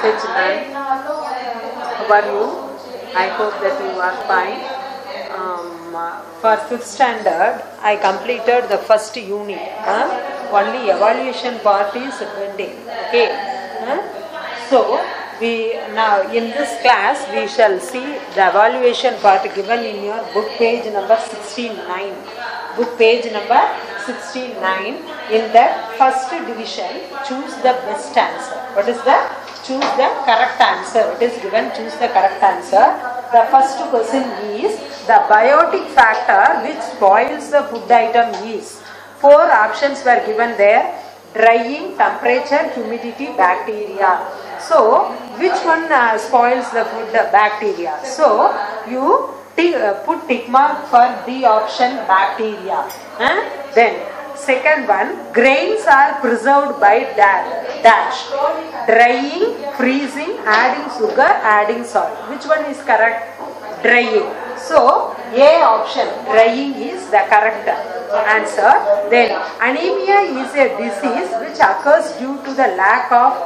message done. How are you? I hope that you are fine. For 5th standard, I completed the first unit. Only evaluation part is pending. Okay. So, we now in this class we shall see the evaluation part given in your book page number 69. Book page number 69. In the first division, choose the best answer. What is the? Choose the correct answer. It is given, choose the correct answer. The first question is, the biotic factor which spoils the food item is. 4 options were given there. Drying, temperature, humidity, bacteria. So, which one spoils the food? Bacteria. So, you put tick mark for the option, bacteria. Then, second one, grains are preserved by dash. Drying, freezing, adding sugar, adding salt. Which one is correct? Drying. So, A option, drying is the correct answer. Then, anemia is a disease which occurs due to the lack of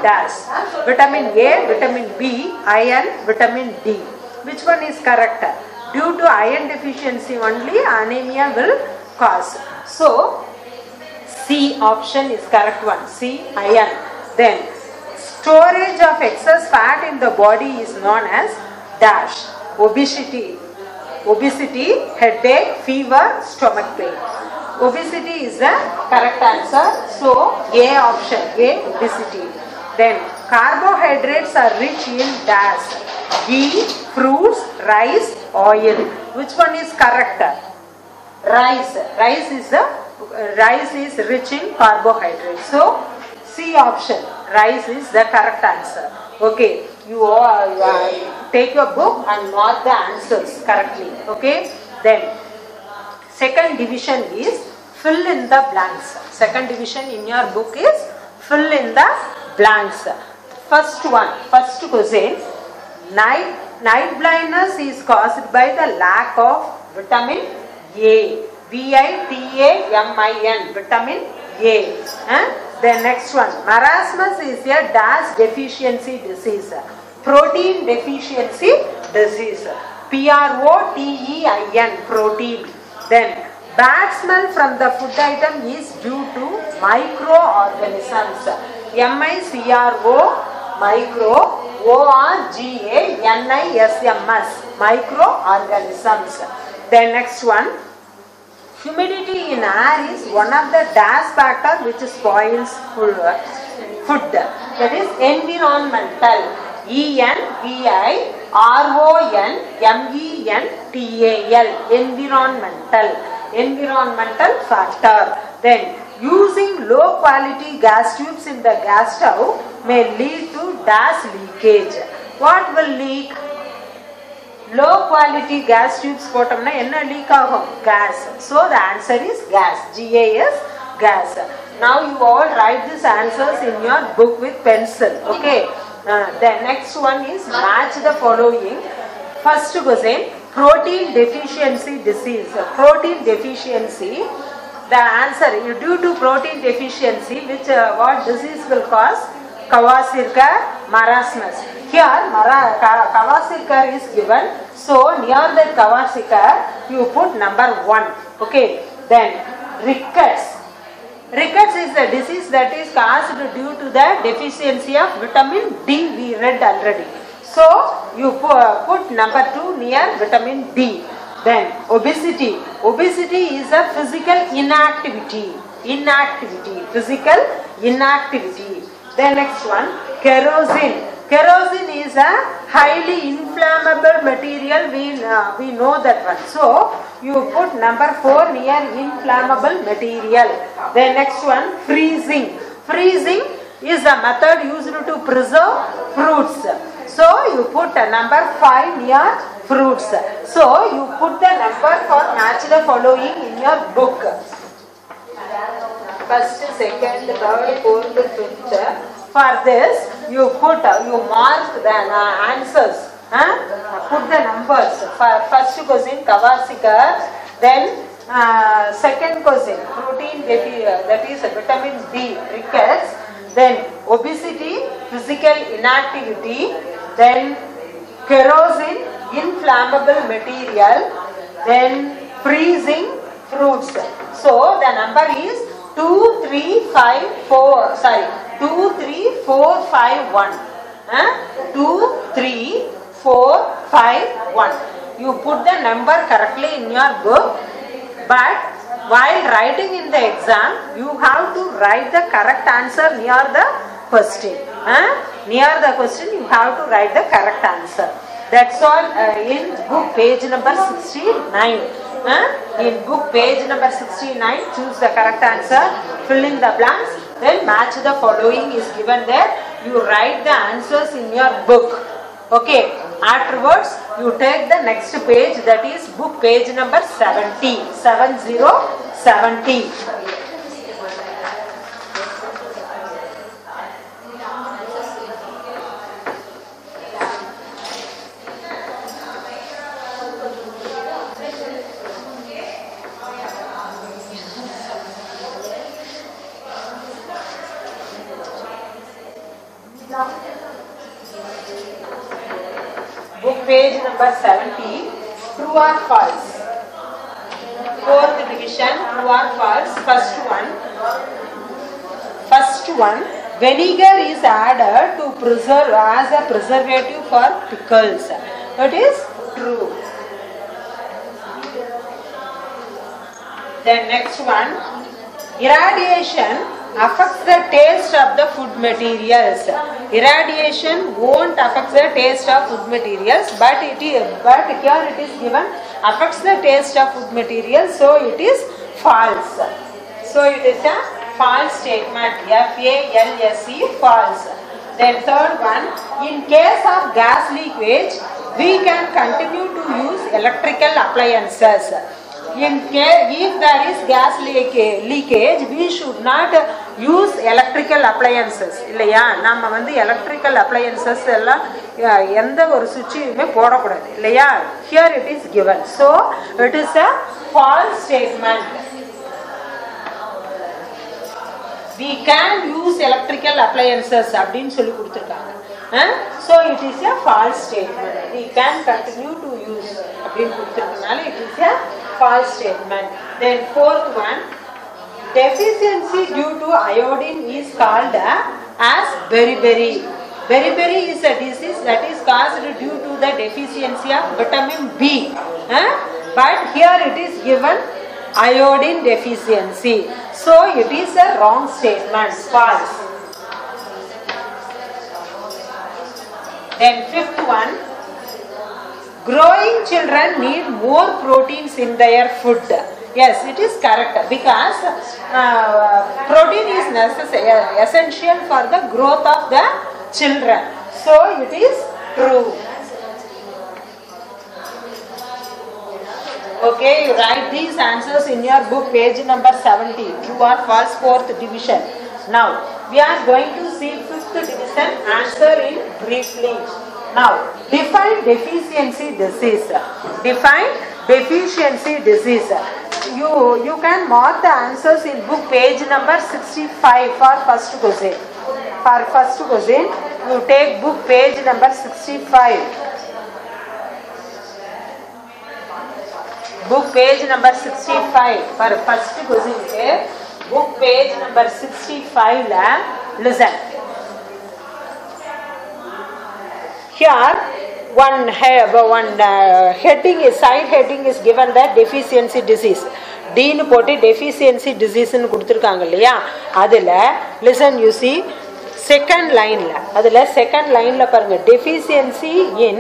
dash. Vitamin A, vitamin B, iron, vitamin D. Which one is correct? Due to iron deficiency only, anemia will cause. So, C option is correct one. C, iron. Then, storage of excess fat in the body is known as dash. Obesity, headache, fever, stomach pain. Obesity is the correct answer. So, A option, A, obesity. Then, carbohydrates are rich in dash. Ghee, fruits, rice, oil. Which one is correct? Rice. Rice is rich in carbohydrates. So, C option, rice is the correct answer. Okay. You take your book and mark the answers correctly. Okay. Then, second division is fill in the blanks. Second division in your book is fill in the blanks. First question, night blindness is caused by the lack of vitamin A. vitamin, vitamin A. The next one, marasmus is a dash deficiency disease. Protein deficiency disease. protein, protein. Then, bad smell from the food item is due to microorganisms. micro, organisms, microorganisms. Then next one, humidity in air is one of the dash factor which spoils food. That is environmental. environmental. Environmental factor. Then, using low quality gas tubes in the gas stove may lead to dash leakage. What will leak? Low quality gas tubes potamna enna leak agum? Gas. So the answer is gas. GAS, gas. Now you all write these answers in your book with pencil. Okay. The next one is match the following. First question, protein deficiency disease. Protein deficiency. The answer, due to protein deficiency, which what disease will cause? Kawasirka, marasmus. Here, Kawasirka is given. So, near that Kawasirka, you put number 1. Okay. Then, rickets. Rickets is the disease that is caused due to the deficiency of vitamin D. We read already. So, you put number 2 near vitamin D. Then, obesity. Obesity is a physical inactivity. Physical inactivity. Then next one, kerosene. Kerosene is a highly inflammable material. We know that one. So, you put number 4 near inflammable material. Then next one, freezing. Freezing is a method used to preserve fruits. So, you put number 5 near fruits. So, you put the number for match the following in your book. First, second, third, fourth, fifth. For this, you mark the answers. Put the numbers. First question, Kawasirka. Then, second question, protein, that is vitamin D, rickets. then obesity, physical inactivity, then kerosene, inflammable material, then freezing fruits. So the number is 2, 3, 5, 4, sorry, 2, 3, 4, 5, 1. 2, 3, 4, 5, 1. You put the number correctly in your book, but while writing in the exam, you have to write the correct answer near the question. Near the question, you have to write the correct answer. That's all in book page number 69. In book page number 69, choose the correct answer, fill in the blanks, then match the following is given there. You write the answers in your book. Okay. Afterwards, you take the next page, that is book page number 70. 70. Book page number 70, true or false? Fourth division, true or false? First one, vinegar is added to preserve as a preservative for pickles. It is true. Then next one, irradiation affects the taste of the food materials. Irradiation won't affect the taste of food materials, but here it is given affects the taste of food materials, so it is false. So it is a false statement. F-A-L-S-E, false. Then third one, in case of gas leakage, we can continue to use electrical appliances. If there is gas leakage, we should not use electrical appliances. இல்லையா, நம்ம வந்து electrical appliances எல்லாம் எந்த ஒரு சுவிட்சுமே போடக்கூடாது இல்லையா. Here it is given. So it is a false statement. We can use electrical appliances அப்படின்னு சொல்லி கொடுத்திருக்காங்க. So it is a false statement. We can continue to use அப்படின்னு கொடுத்திருக்கனால it is a false statement. Then fourth one, deficiency due to iodine is called as beriberi. Beriberi is a disease that is caused due to the deficiency of vitamin B. But here it is given iodine deficiency. So it is a wrong statement, false. Then fifth one, growing children need more proteins in their food. Yes, it is correct because protein is necessary, essential for the growth of the children. So it is true. Okay, you write these answers in your book page number 70. True or false, fourth division. Now we are going to see fifth division answer in briefly. Now define deficiency disease. Define deficiency disease. You can mark the answers in book page number 65 for first question. For first question, you take book page number 65. Book page number 65 for first question. Book page number 65 la listen. Here one heading is side heading is given that deficiency disease. D nu potti deficiency disease nu kuduthirukanga illaya. Adula listen, you see second line la, adula second line la parunga, deficiency in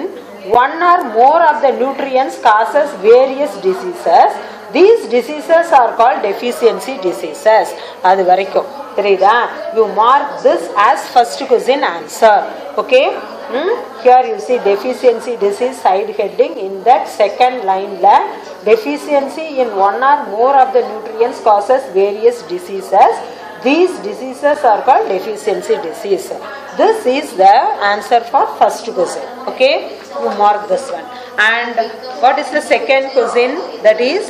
one or more of the nutrients causes various diseases. These diseases are called deficiency diseases. Adu varaikum theriyudha. You mark this as first question answer. Okay. Here you see deficiency disease side heading. In that second line la, deficiency in one or more of the nutrients causes various diseases. These diseases are called deficiency disease. This is the answer for first question. Okay, you mark this one. And what is the second question? That is,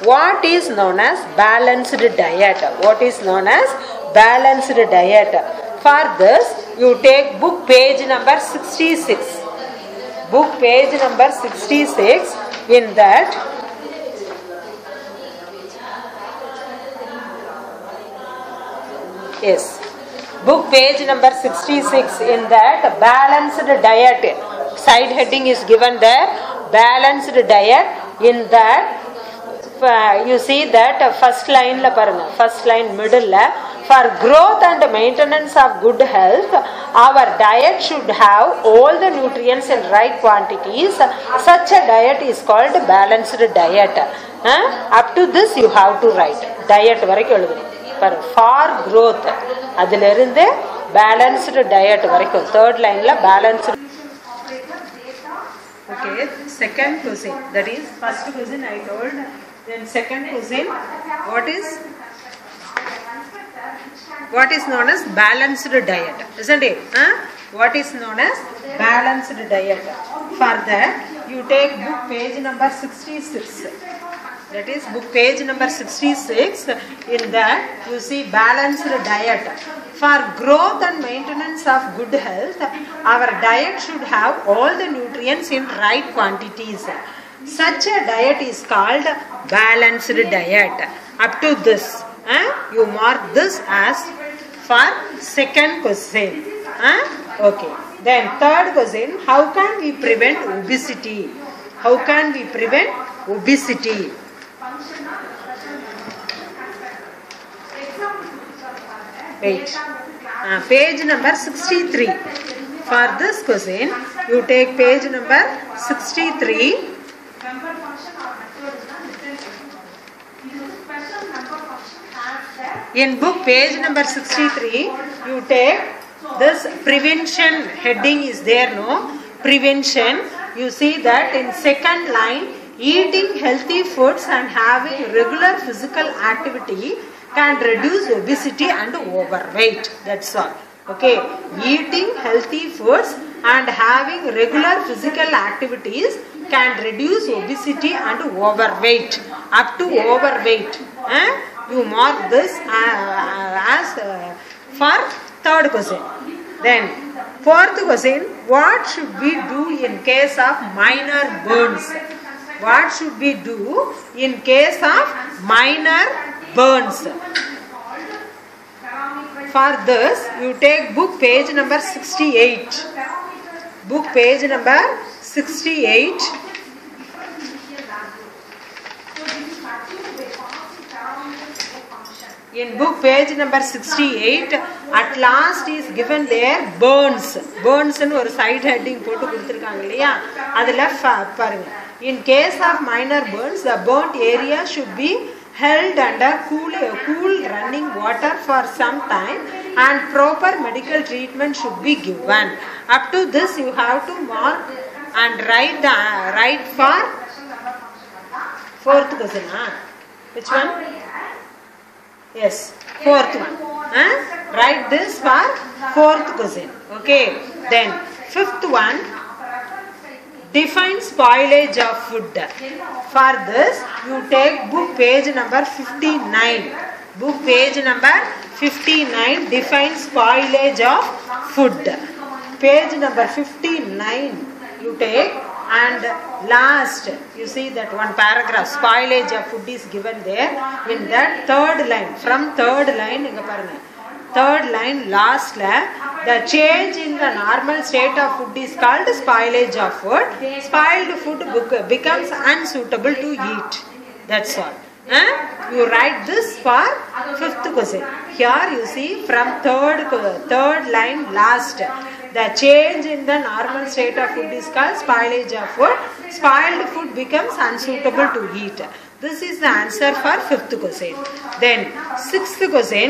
what is known as balanced diet? What is known as balanced diet? For this, you take book page number 66. Book page number 66. In that, yes, book page number 66. In that, balanced diet. Side heading is given there. Balanced diet. In that, you see that first line la paranga, first line middle la, for growth and maintenance of good health, our diet should have all the nutrients in right quantities. Such a diet is called balanced diet. Up to this you have to write diet varaikku eludhu for growth adilirundhe balanced diet varaikku third line la balanced. Okay, second cuisine, that is first cuisine I told. Then second cuisine, what is known as balanced diet, isn't it? What is known as balanced diet? For that, you take book page number 66. That is book page number 66. In that, you see balanced diet. For growth and maintenance of good health, our diet should have all the nutrients in right quantities. Such a diet is called balanced diet. Up to this, you mark this as for second question. Okay. Then third question, how can we prevent obesity? How can we prevent obesity? Wait. Page number 63. For this question, you take page number 63. In book page number 63, you take this prevention heading is there, no? Prevention. You see that in second line, eating healthy foods and having regular physical activity can reduce obesity and overweight. That's all. Okay. Eating healthy foods and having regular physical activities can reduce obesity and overweight. Up to overweight. You mark this as for third question. Then fourth question, what should we do in case of minor burns? What should we do in case of minor burns? For this, you take book page number 68. Book page number 68. In book page number 68, at last is given there burns. Burns nu or side heading போட்டு கொடுத்திருக்காங்க இல்லையா, அதுல பாருங்க. In case of minor burns, the burnt area should be held under cool running water for some time and proper medical treatment should be given. Up to this you have to mark and write for fourth question. Which one? Yes, fourth one. Write this for fourth question. Okay. Then fifth one, define spoilage of food. For this, you take book page number 59. Book page number 59, define spoilage of food. Page number 59, you take, and last, you see that one paragraph, spoilage of food is given there. In that third line, from third line, third line, last line, the change in the normal state of food is called spoilage of food. Spoiled food becomes unsuitable to eat. That's all. You write this for fifth question. Here you see from third line last, the change in the normal state of food is called spoilage of food. Spoiled food becomes unsuitable to eat. This is the answer for fifth question. Then sixth question.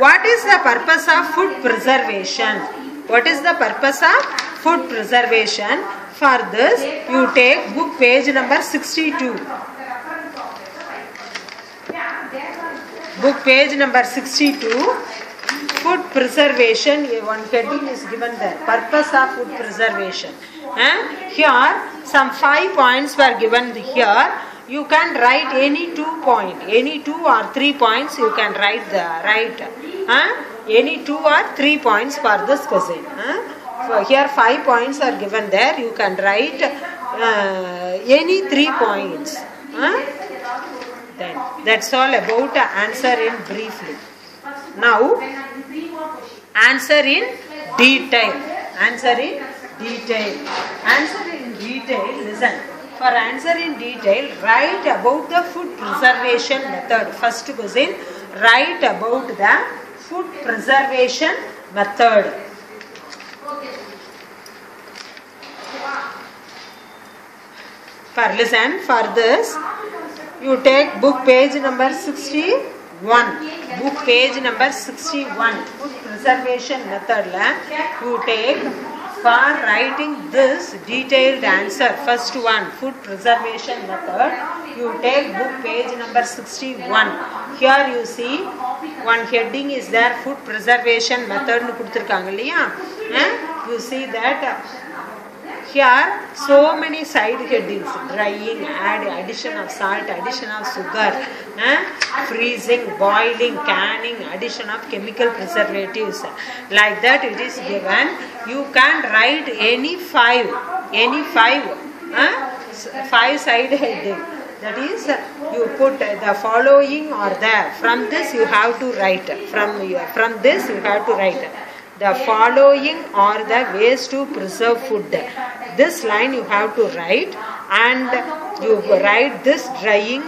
What is the purpose of food preservation? What is the purpose of food preservation? For this, you take book page number 62. Book page number 62. Food preservation, one heading is given there. Purpose of food preservation. Here, some 5 points were given here. you can write any 2 point, any 2 or 3 points you can write any 2 or 3 points for this question. Here 5 points are given there, you can write any 3 points. Then that's all about answer in briefly. Now answer in detail. Answer in detail. Answer in detail. Listen. For answer in detail, write about the food preservation method. First question, write about the food preservation method. Listen, for this, you take book page number 61. Book page number 61. Food preservation method. You take for writing this detailed answer. First one, food preservation method. You take book page number 61. Here you see one heading is there, food preservation method. You see that here so many side headings: drying, addition of salt, addition of sugar, freezing, boiling, canning, addition of chemical preservatives. Like that it is given. You can write any five side heading. That is, you put the following or there. From this you have to write. From this you have to write. The following are the ways to preserve food. This line you have to write, and you write this drying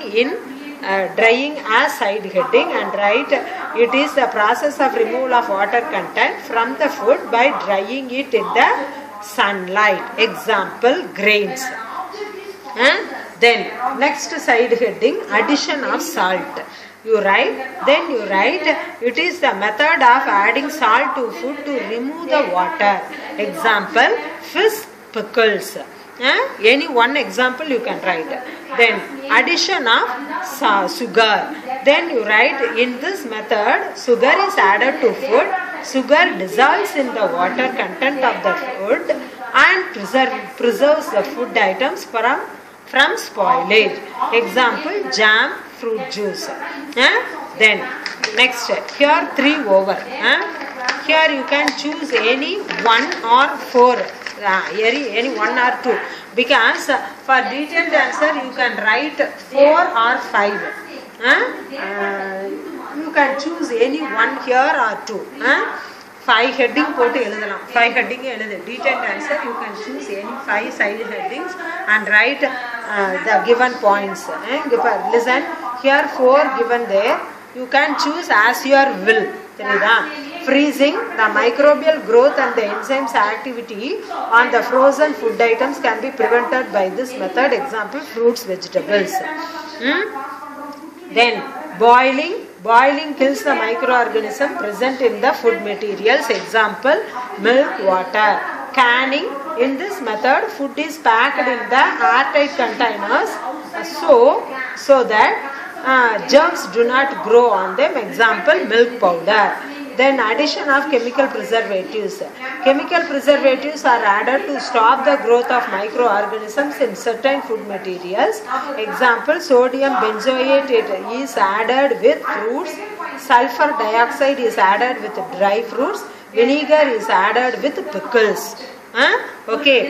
as side heading, and write it is the process of removal of water content from the food by drying it in the sunlight. Example, grains. Then next side heading, addition of salt. You write, then you write, it is the method of adding salt to food to remove the water. Example, fish pickles. Any one example you can write. Then addition of sugar. Then you write, in this method, sugar is added to food. Sugar dissolves in the water content of the food and preserves the food items from spoilage. Example, jam, fruit juice. Then next, here 3 over. Here you can choose any 1 or 4. Any 1 or 2. Because for detailed answer you can write 4 or 5. You can choose any 1 here or 2. 5 heading போட்டு எழுதலாம். 5 heading எழுது. Detailed answer you can choose any 5 side headings and write the given points. Listen, here 4 given there. You can choose as your will. Freezing, the microbial growth and the enzymes activity on the frozen food items can be prevented by this method. Example, fruits, vegetables. Then boiling. Boiling kills the microorganism present in the food materials. Example, milk, water. Canning, in this method food is packed in the airtight containers so that germs do not grow on them. Example, milk powder. Then addition of chemical preservatives. Chemical preservatives are added to stop the growth of microorganisms in certain food materials. Example, sodium benzoate is added with fruits. Sulfur dioxide is added with dry fruits. Vinegar is added with pickles. Okay,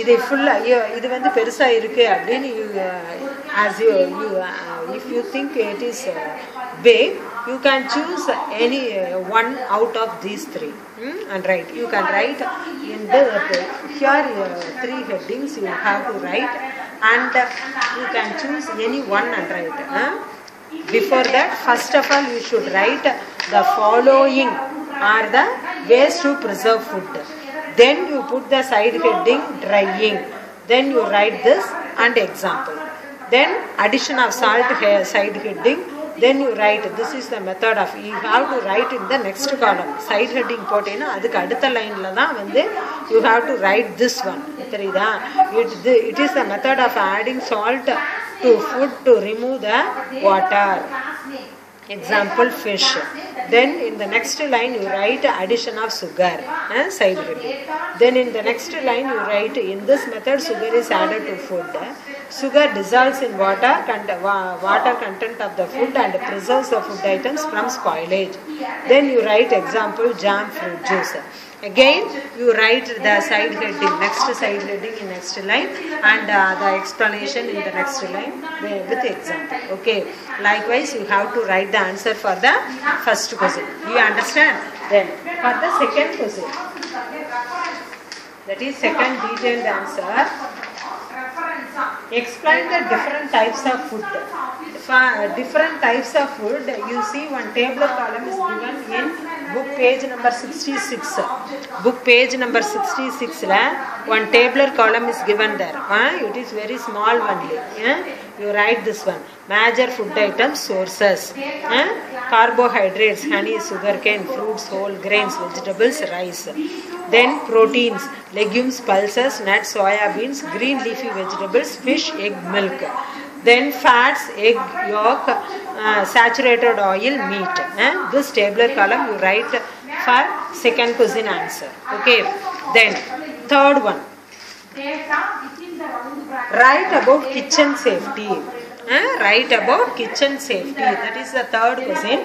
இது ஃபுல்லா இது வந்து பெருசா இருக்கு அப்படினு if you think it is big, you can choose any one out of these 3 and write. You can write in the here 3 headings you have to write, and you can choose any one and write. Before that, first of all you should write the following are the ways to preserve food. Then you put the side heading drying. Then you write this and example. Then addition of salt side heading. Then you write, this is the method of, you have to write in the next column. Side heading போட்டேனா அதுக்கு அடுத்த லைன்ல தான் வந்து you have to write this one. தெரியுதா? It is the method of adding salt to food to remove the water. example fish. Then in the next line you write addition of sugar, side heading. Then in the next line you write, in this method sugar is added to food. Sugar dissolves in water content of the food and preserves the food items from spoilage. Then you write example jam, fruit juice. Again you write the side heading, next side heading in next line, and the explanation in the next line with example. Okay, likewise you have to write the answer for the first question. Do you understand? Then for the second question, that is second detailed answer, explain the different types of food. For different types of food, you see one tabular column is given in book page number 66. Book page number 66 la one tabular column is given there. It is very small only. You write this one. Major food items, sources. Carbohydrates, honey, sugarcane, fruits, whole grains, vegetables, rice. Then proteins, legumes, pulses, nuts, soya beans, green leafy vegetables, fish, egg, milk. Then fats, egg yolk, saturated oil, meat. This tabular column you write for second question answer. Okay. Then third one, write about kitchen safety. Write about kitchen safety. That is the third question.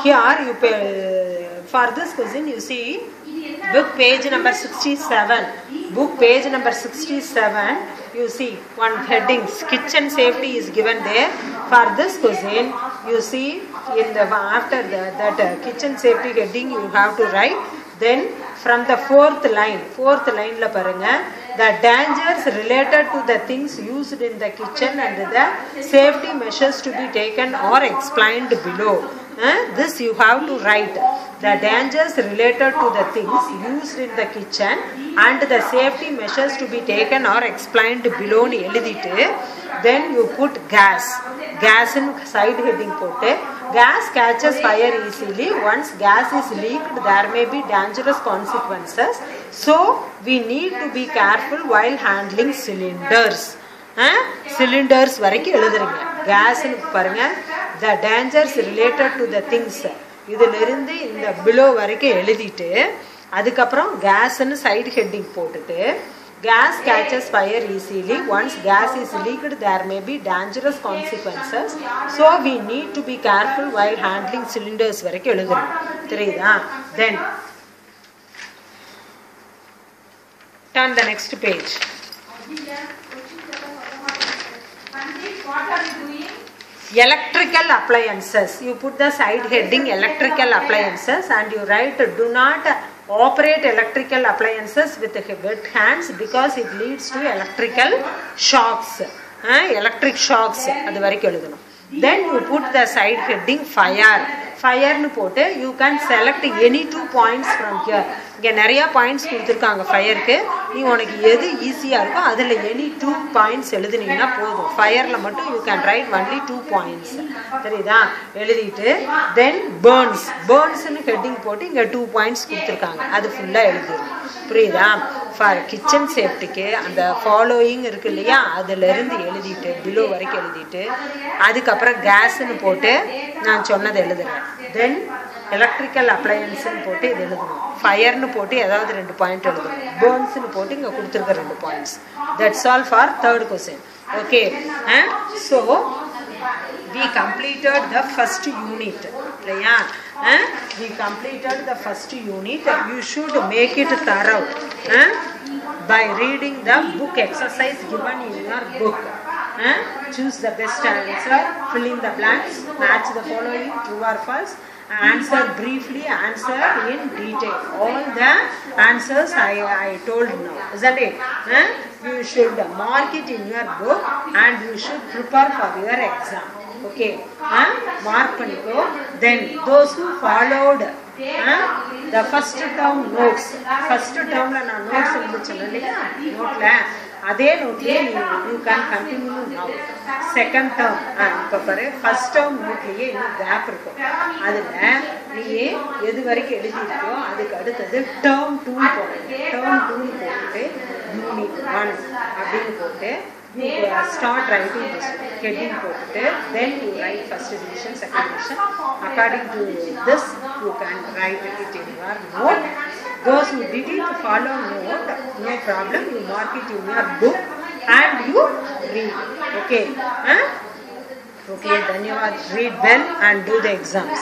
Here you for this question you see book page number 67. Book page number 67. You see one heading, kitchen safety is given there. For this question you see in the after that kitchen safety heading you have to write. Then from the fourth line la parunga, the dangers related to the things used in the kitchen and the safety measures to be taken or explained below. This you have to write. The dangers related to the things used in the kitchen and the safety measures to be taken or explained below ni eludittu. Then you put gas in side heading pote. Gas catches fire easily. Once gas is leaked, there may be dangerous consequences. So we need to be careful while handling cylinders. Cylinders வரைக்கும் எழுதுறீங்க. Gas னு பாருங்க, the dangers related to the things. இதிலிருந்து இந்த below வரைக்கும் எழுதிட்டு அதுக்கப்புறம் gas னு side heading போட்டுட்டு gas catches fire easily. Once gas is leaked, there may be dangerous consequences. So we need to be careful while handling cylinders வரைக்கும் எழுதுறோம். தெரியுதா? Then turn the next page. Electrical appliances. You put the side heading electrical appliances and you write, do not operate electrical appliances with wet hands because it leads to electrical shocks. Electric shocks. அது வரைக்கும் எழுதணும். Then you put the side heading fire. Fire nu போட்டு you can select any 2 points from here. இங்க நிறைய points கொடுத்திருக்காங்க ஃபயருக்கு. நீ உனக்கு எது ஈஸியா இருக்கோ அதுல any 2 points எழுதுனீனா போதும். ஃபயர்ல மட்டும் you can write only 2 points. தெரியுதா? எழுதிட்டு then burns னு ஹெட்டிங் போட்டு இங்க 2 points கொடுத்திருக்காங்க. அது ஃபுல்லா எழுதிரும். புரியுதா? for kitchen சேஃப்டிக்கு அந்த ஃபாலோயிங் இருக்கு இல்லையா, அதுல இருந்து எழுதிட்டு பிலோ வரைக்கும் எழுதிட்டு அதுக்கப்புறம் கேஸ்ன்னு போட்டு நான் சொன்னதை எழுதுறேன். தென் எலக்ட்ரிக்கல் அப்ளையன்ஸ்ன்னு போட்டு இது எழுதணும். ஃபயர்னு போட்டு ஏதாவது 2 பாயிண்ட் எழுதணும். பேர்ன்ஸ்ன்னு போட்டு இங்கே கொடுத்துருக்க 2 points. That's all for third question. Okay, so we completed the first unit. We completed the first unit. You should make it thorough by reading the book exercise given in your book. Choose the best answer, fill in the blanks, match the following, true or false, answer briefly, answer in detail. All the answers I told now, isn't it? You should mark it in your book and you should prepare for your exam. Okay, mark paniko. Then those who followed the first term notes, first term la na notes irundhuchilla note la adhe note la you can continue now. Second term ipo paru first term note la inna gap irukum, adula nee edu varaiku eludhirukko adukku aduthathu term 2 போடுங்க. term 2 போட்டு unit 1 அப்படினு போட்டு you start writing this heading போட்டுட்டு then you write first edition, second edition. According to this, you can write it in your note. Those who didn't follow note, no problem. You mark it in your book and you read. Okay? Okay, धन्यवाद. Read well and do the exams.